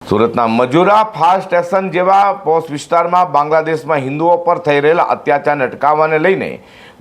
સુરતના Majura fast station જેવા post વિસ્તારમાં બાંગ્લાદેશમાં હિન્દુઓ પર થઈ રહેલા અત્યાચારને અટકાવવાને લઈને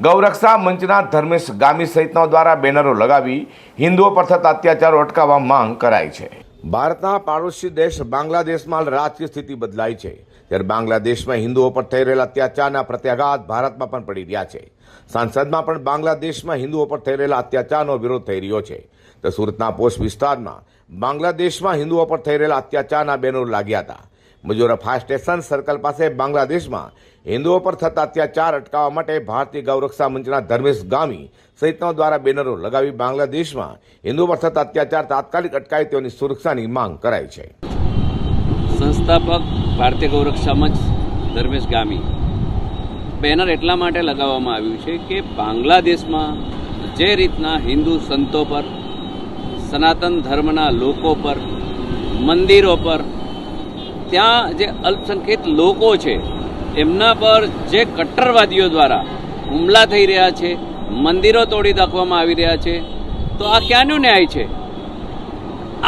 ગૌરક્ષા મંચના ધર્મેશ ગામી સહિતનાઓ દ્વારા બેનરો લગાવી હિન્દુઓ પર થતા અત્યાચારો અટકાવવા માંગ કરાઈ છે। ભારતના પાડોશી દેશ બાંગ્લાદેશમાં રાજકીય સ્થિતિ બદલાઈ છે, ત્યારે બાંગ્લાદેશમાં હિન્દુઓ પર થઈ રહેલા અત્યાચારના પ્રત્યાઘાત ભારતમાં પણ પડી રહ્યા છે। સંસદમાં પણ બાંગ્લાદેશમાં હિન્દુઓ પર થઈ રહેલા અત્યાચારનો વિરોધ થઈ રહ્યો છે। તો સુરતના પોસ્ટ વિસ્તારમાં બાંગ્લાદેશમાં હિન્દુઓ પર થઈ રહેલા અત્યાચારના બેનરો લાગ્યા હતા। મજૂરા ફાસ્ટ સ્ટેશન સર્કલ પાસે બાંગ્લાદેશમાં હિન્દુઓ પર થતા અત્યાચાર અટકાવવા માટે ભારતીય ગૌરક્ષા મંચના ધર્મેશ ગામી સહિતનાઓ દ્વારા બેનરો લગાવી બાંગ્લાદેશમાં હિન્દુઓ પર થતા અત્યાચાર તાત્કાલિક અટકાય તેની સુરક્ષાની માંગ કરાઈ છે। સંસ્થાપક ભારતીય ગૌરક્ષા મંચ ધર્મેશ ગામી બેનર એટલા માટે લગાવવામાં આવ્યું છે કે બાંગ્લાદેશમાં જે રીતના હિન્દુ સંતો પર, સનાતન ધર્મના લોકો પર, મંદિરો પર, ત્યાં જે અલ્પસંખ્યક લોકો છે એમના પર જે કટ્ટરવાદીઓ દ્વારા હુમલા થઈ રહ્યા છે, મંદિરો તોડી નાખવામાં આવી રહ્યા છે, તો આ ક્યાંનો ન્યાય છે?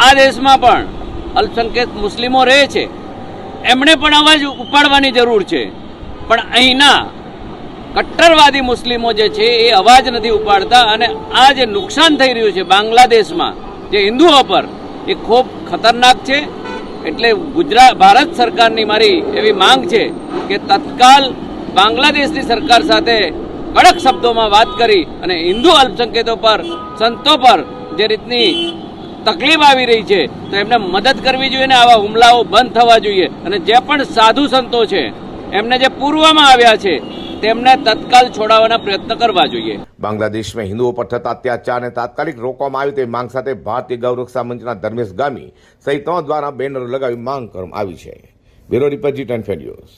આ દેશમાં પણ અલ્પસંખ્યક મુસ્લિમો રહે છે, એમણે પણ અવાજ ઉપાડવાની જરૂર છે, પણ અહીંના કટ્ટરવાદી મુસ્લિમો જે છે એ અવાજ નથી ઉપાડતા અને આ જે નુકસાન થઈ રહ્યું છે બાંગ્લાદેશમાં જે હિન્દુઓ પર એ ખૂબ ખતરનાક છે। એટલે ભારત સરકારની મારી એવી માંગ છે કે તત્કાલ બાંગ્લાદેશની સરકાર સાથે કડક શબ્દોમાં વાત કરી અને હિન્દુ અલ્પસંખ્યકો પર, સંતો પર જે રીતની તકલીફ આવી રહી છે તો એમને મદદ કરવી જોઈએ ને આવા હુમલાઓ બંધ થવા જોઈએ અને જે પણ સાધુ સંતો છે એમને જે પૂરવામાં આવ્યા છે તેમને તત્કાલ છોડાવવાના પ્રયત્ન કરવા જોઈએ। બાંગ્લાદેશમાં હિન્દુઓ પર થતા અત્યાચારને તાત્કાલિક રોકવામાં આવે તે માંગ સાથે ભારતીય ગૌરક્ષા મંચના ધર્મેશ ગામી સહિતનાઓ દ્વારા બેનરો લગાવી માંગ કરવામાં આવી છે। Bureau report G10 news.